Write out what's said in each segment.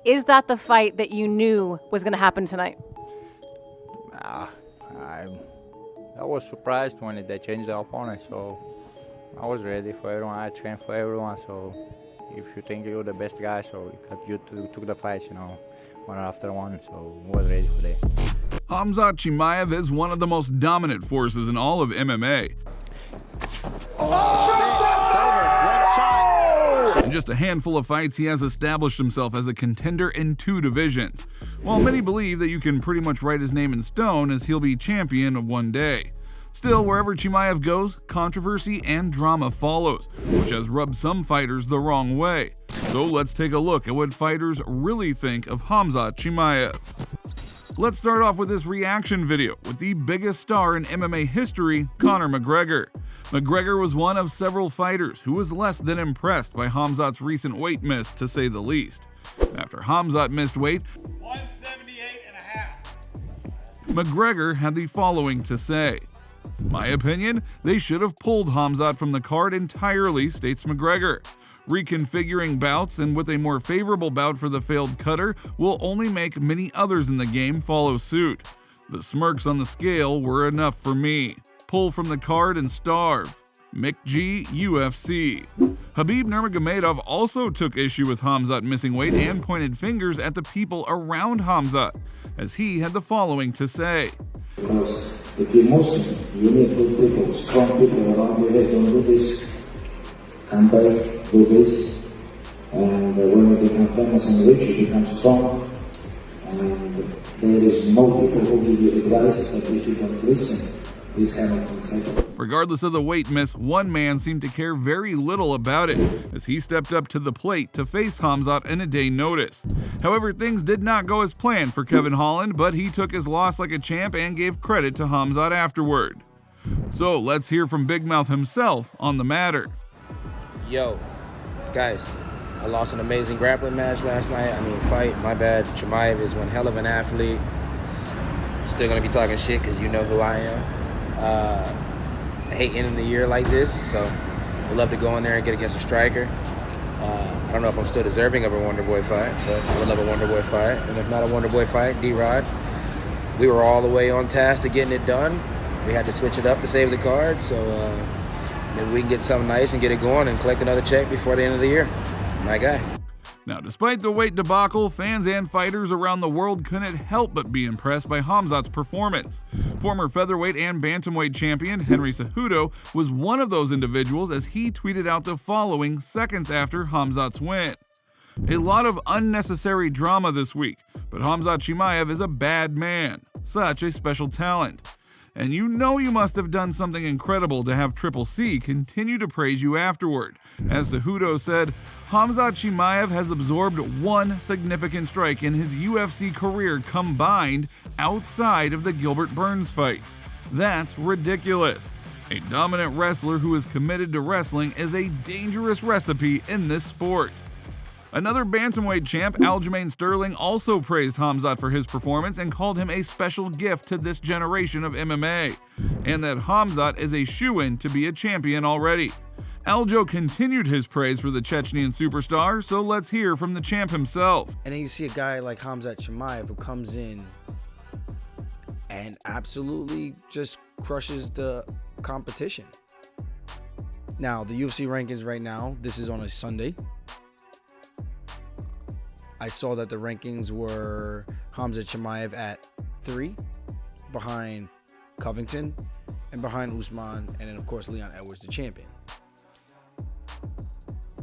Is that the fight that you knew was going to happen tonight? I was surprised when they changed the opponent, so I was ready for everyone. I trained for everyone, so if you think you're the best guy, so you took the fights, one after one, so I was ready for that. Khamzat Chimaev is one of the most dominant forces in all of MMA. In just a handful of fights, he has established himself as a contender in 2 divisions. While many believe that you can pretty much write his name in stone, as he'll be champion of one day. Still, wherever Chimaev goes, controversy and drama follows, which has rubbed some fighters the wrong way. So let's take a look at what fighters really think of Khamzat Chimaev. Let's start off with this reaction video with the biggest star in MMA history, Conor McGregor. McGregor was one of several fighters who was less than impressed by Khamzat's recent weight miss, to say the least. After Khamzat missed weight, 178.5, McGregor had the following to say. My opinion, they should have pulled Khamzat from the card entirely, states McGregor. Reconfiguring bouts and with a more favorable bout for the failed cutter will only make many others in the game follow suit. The smirks on the scale were enough for me. Pull from the card and starve. Mick G, UFC. Khabib Nurmagomedov also took issue with Khamzat missing weight and pointed fingers at the people around Khamzat, as he had the following to say. Because if you're Muslim, you need good people, strong people around your head. Don't do this. Come back, do this. And when you become famous and rich, you become strong. And there is no people who give you advice, but if you don't listen, this kind of things happen. Regardless of the weight miss, one man seemed to care very little about it, as he stepped up to the plate to face Khamzat in a day notice. However, things did not go as planned for Kevin Holland, but he took his loss like a champ and gave credit to Khamzat afterward. So let's hear from Big Mouth himself on the matter. Yo, guys, I lost an amazing grappling match last night. Fight, my bad. Chimaev is one hell of an athlete. Still gonna be talking shit because you know who I am. I hate ending the year like this, so I'd love to go in there and get against a striker. I don't know if I'm still deserving of a Wonder Boy fight, but I would love a Wonder Boy fight. And if not a Wonder Boy fight, D-Rod. We were all the way on task to getting it done. We had to switch it up to save the card, so maybe we can get something nice and get it going and collect another check before the end of the year. My guy. Now, despite the weight debacle, fans and fighters around the world couldn't help but be impressed by Khamzat's performance. Former featherweight and bantamweight champion Henry Cejudo was one of those individuals, as he tweeted out the following seconds after Khamzat's win. A lot of unnecessary drama this week, but Khamzat Chimaev is a bad man, such a special talent. And you know you must have done something incredible to have Triple C continue to praise you afterward. As Cejudo said, Khamzat Chimaev has absorbed one significant strike in his UFC career combined outside of the Gilbert Burns fight. That's ridiculous. A dominant wrestler who is committed to wrestling is a dangerous recipe in this sport. Another bantamweight champ, Aljamain Sterling, also praised Khamzat for his performance and called him a special gift to this generation of MMA, and that Khamzat is a shoo-in to be a champion already. Aljo continued his praise for the Chechnyan superstar, so let's hear from the champ himself. And then you see a guy like Khamzat Chimaev who comes in and absolutely just crushes the competition. Now, the UFC rankings right now, this is on a Sunday. I saw that the rankings were Khamzat Chimaev at 3, behind Covington, and behind Usman, and then of course Leon Edwards, the champion.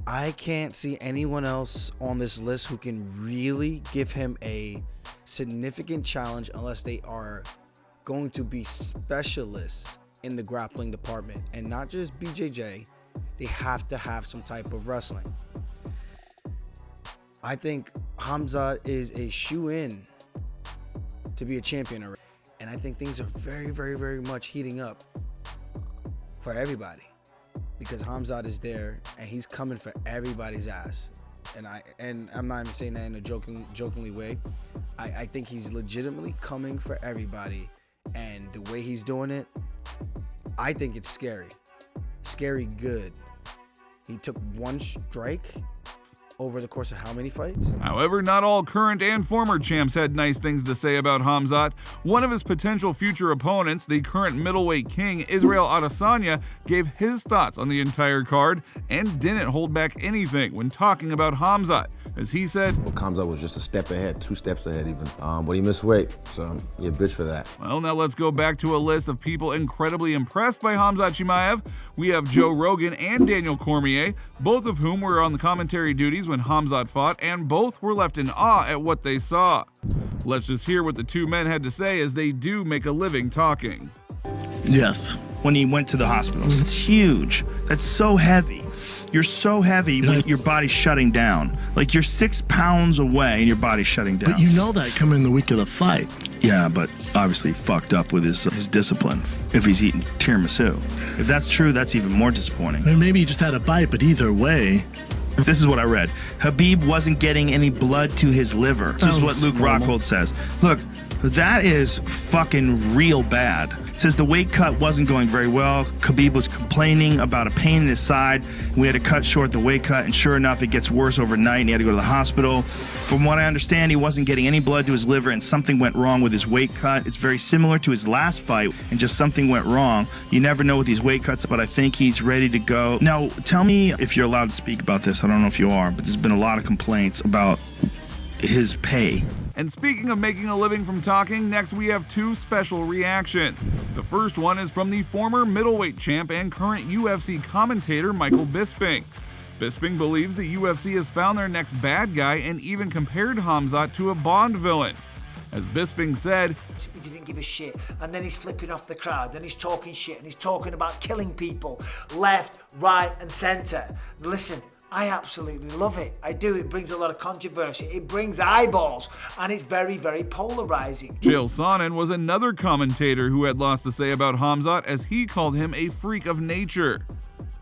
I can't see anyone else on this list who can really give him a significant challenge unless they are going to be specialists in the grappling department, and not just BJJ. They have to have some type of wrestling. I think Khamzat is a shoe-in to be a champion already. And I think things are very, very, very much heating up for everybody, because Khamzat is there and he's coming for everybody's ass. And I'm not even saying that in a jokingly way. I think he's legitimately coming for everybody, and the way he's doing it, I think it's scary. Scary good. He took one strike over the course of how many fights? However, not all current and former champs had nice things to say about Khamzat. One of his potential future opponents, the current middleweight king Israel Adesanya, gave his thoughts on the entire card and didn't hold back anything when talking about Khamzat. As he said, well, Khamzat was just a step ahead, 2 steps ahead even, but he missed weight, so you're a bitch for that. Well, now let's go back to a list of people incredibly impressed by Khamzat Chimaev. We have Joe Rogan and Daniel Cormier, both of whom were on the commentary duties when Khamzat fought, and both were left in awe at what they saw. Let's just hear what the two men had to say, as they do make a living talking. Yes, when he went to the hospital. It's huge. That's so heavy. You're so heavy when your body's shutting down. Like, you're 6 pounds away and your body's shutting down. But you know that coming in the week of the fight. Yeah, but obviously fucked up with his discipline if he's eating tiramisu. If that's true, that's even more disappointing. I mean, maybe he just had a bite, but either way. This is what I read. Habib wasn't getting any blood to his liver. This is what Luke Rockhold says. Look, that is fucking real bad. It says the weight cut wasn't going very well. Khabib was complaining about a pain in his side. We had to cut short the weight cut, and sure enough, it gets worse overnight, and he had to go to the hospital. From what I understand, he wasn't getting any blood to his liver, and something went wrong with his weight cut. It's very similar to his last fight, and just something went wrong. You never know with these weight cuts, but I think he's ready to go. Now, tell me if you're allowed to speak about this. I don't know if you are, but there's been a lot of complaints about his pay. And speaking of making a living from talking, next we have 2 special reactions. The first one is from the former middleweight champ and current UFC commentator Michael Bisping. Bisping believes the UFC has found their next bad guy and even compared Khamzat to a Bond villain. As Bisping said, he didn't give a shit, and then he's flipping off the crowd, then he's talking shit, and he's talking about killing people left, right and centre. Listen, I absolutely love it. I do. It brings a lot of controversy. It brings eyeballs, and it's very, very polarizing. Chael Sonnen was another commentator who had lots to say about Khamzat, as he called him a freak of nature.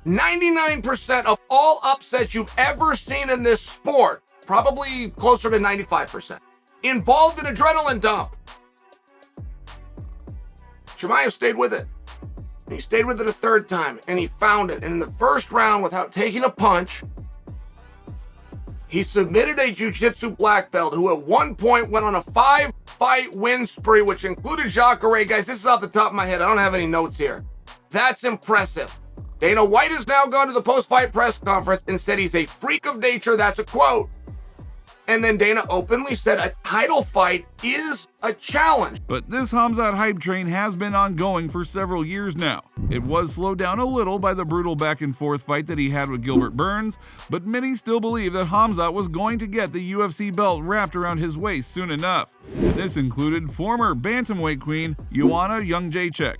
99% of all upsets you've ever seen in this sport, probably closer to 95%, involved an adrenaline dump. Chimaev stayed with it. He stayed with it a 3rd time, and he found it. And in the 1st round, without taking a punch, he submitted a jiu-jitsu black belt who at one point went on a 5-fight win spree, which included Jacare. Guys, this is off the top of my head. I don't have any notes here. That's impressive. Dana White has now gone to the post-fight press conference and said he's a freak of nature. That's a quote. And then Dana openly said a title fight is a challenge. But this Khamzat hype train has been ongoing for several years now. It was slowed down a little by the brutal back-and-forth fight that he had with Gilbert Burns, but many still believe that Khamzat was going to get the UFC belt wrapped around his waist soon enough. This included former bantamweight queen Joanna Jędrzejczyk.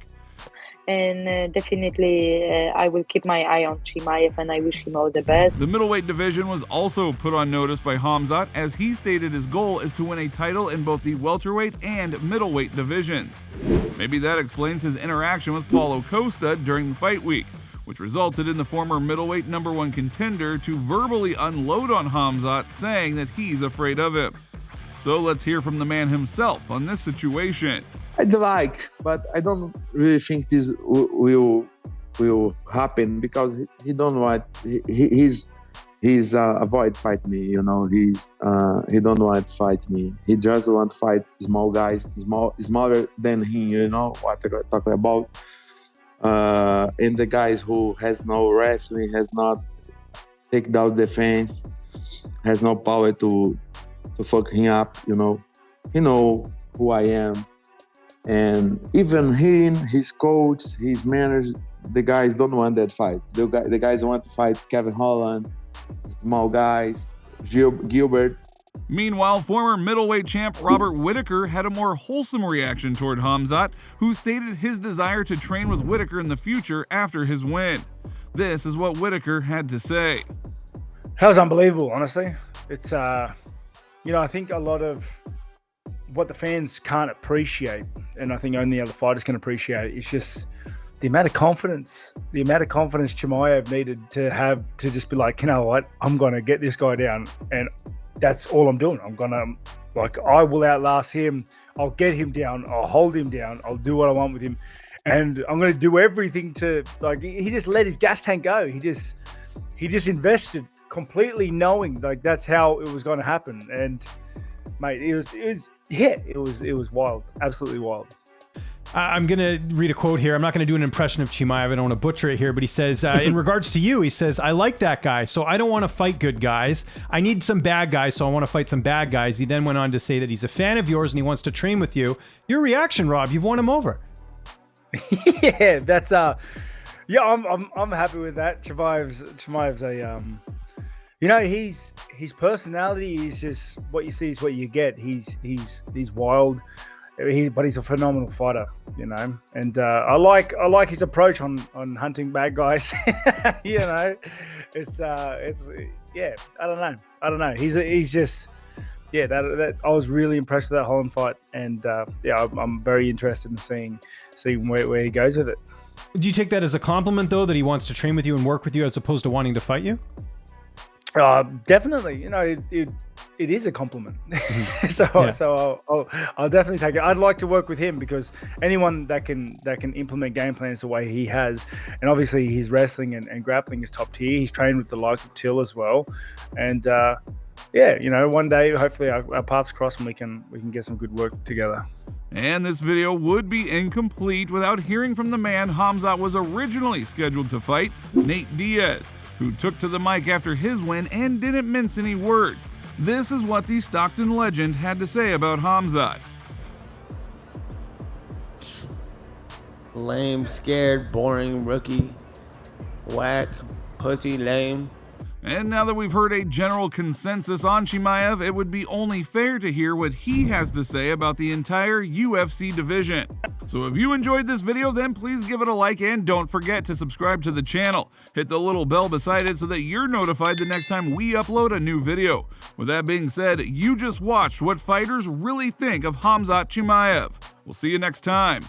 And definitely I will keep my eye on Chimaev, and I wish him all the best. The middleweight division was also put on notice by Khamzat, as he stated his goal is to win a title in both the welterweight and middleweight divisions. Maybe that explains his interaction with Paulo Costa during the fight week, which resulted in the former middleweight #1 contender to verbally unload on Khamzat, saying that he's afraid of him. So let's hear from the man himself on this situation. I'd like, but I don't really think this will happen, because he don't want. He's avoid fight me. You know, he don't want to fight me. He just want to fight small guys, smaller than him. You know what I'm talking about. And the guys who has no wrestling, has not take down defense, has no power to fuck him up. You know, he know who I am. And even him, his coach, his manners, the guys don't want that fight. The guys want to fight Kevin Holland, small guys, Gilbert. Meanwhile, former middleweight champ Robert Whittaker had a more wholesome reaction toward Khamzat, who stated his desire to train with Whittaker in the future after his win. This is what Whittaker had to say. That was unbelievable, honestly. It's, you know, I think a lot of what the fans can't appreciate, and I think only other fighters can appreciate, it's just the amount of confidence Chimaev needed to have to just be like, you know what, I'm going to get this guy down, and that's all I'm doing. I'm going to, like, I will outlast him. I'll get him down. I'll hold him down. I'll do what I want with him. And I'm going to do everything to, like, he just let his gas tank go. he just invested completely knowing like that's how it was going to happen. And mate, it was wild, absolutely wild. I'm going to read a quote here. I'm not going to do an impression of Chimaev. I don't want to butcher it here, but he says, in regards to you, he says, I like that guy, so I don't want to fight good guys. I need some bad guys, so I want to fight some bad guys. He then went on to say that he's a fan of yours and he wants to train with you. Your reaction, Rob, you've won him over. Yeah, that's yeah, I'm happy with that. Chimaev's a you know, his personality is just what you see is what you get. He's wild. But he's a phenomenal fighter, you know, and I like his approach on hunting bad guys. You know, it's yeah, I don't know. He's just yeah. That I was really impressed with that Holland fight, and yeah, I'm very interested in seeing where he goes with it. Do you take that as a compliment though, that he wants to train with you and work with you as opposed to wanting to fight you? Definitely. You know, it is a compliment. So I'll definitely take it. I'd like to work with him because anyone that can implement game plans the way he has, and obviously his wrestling and grappling is top tier. He's trained with the likes of Till as well, and yeah, you know, one day hopefully our paths cross and we can get some good work together. And this video would be incomplete without hearing from the man Khamzat was originally scheduled to fight, Nate Diaz, who took to the mic after his win and didn't mince any words. This is what the Stockton legend had to say about Khamzat. Lame, scared, boring, rookie, whack, pussy, lame. And now that we've heard a general consensus on Chimaev, it would be only fair to hear what he has to say about the entire UFC division. So if you enjoyed this video, then please give it a like and don't forget to subscribe to the channel. Hit the little bell beside it so that you're notified the next time we upload a new video. With that being said, you just watched what fighters really think of Khamzat Chimaev. We'll see you next time.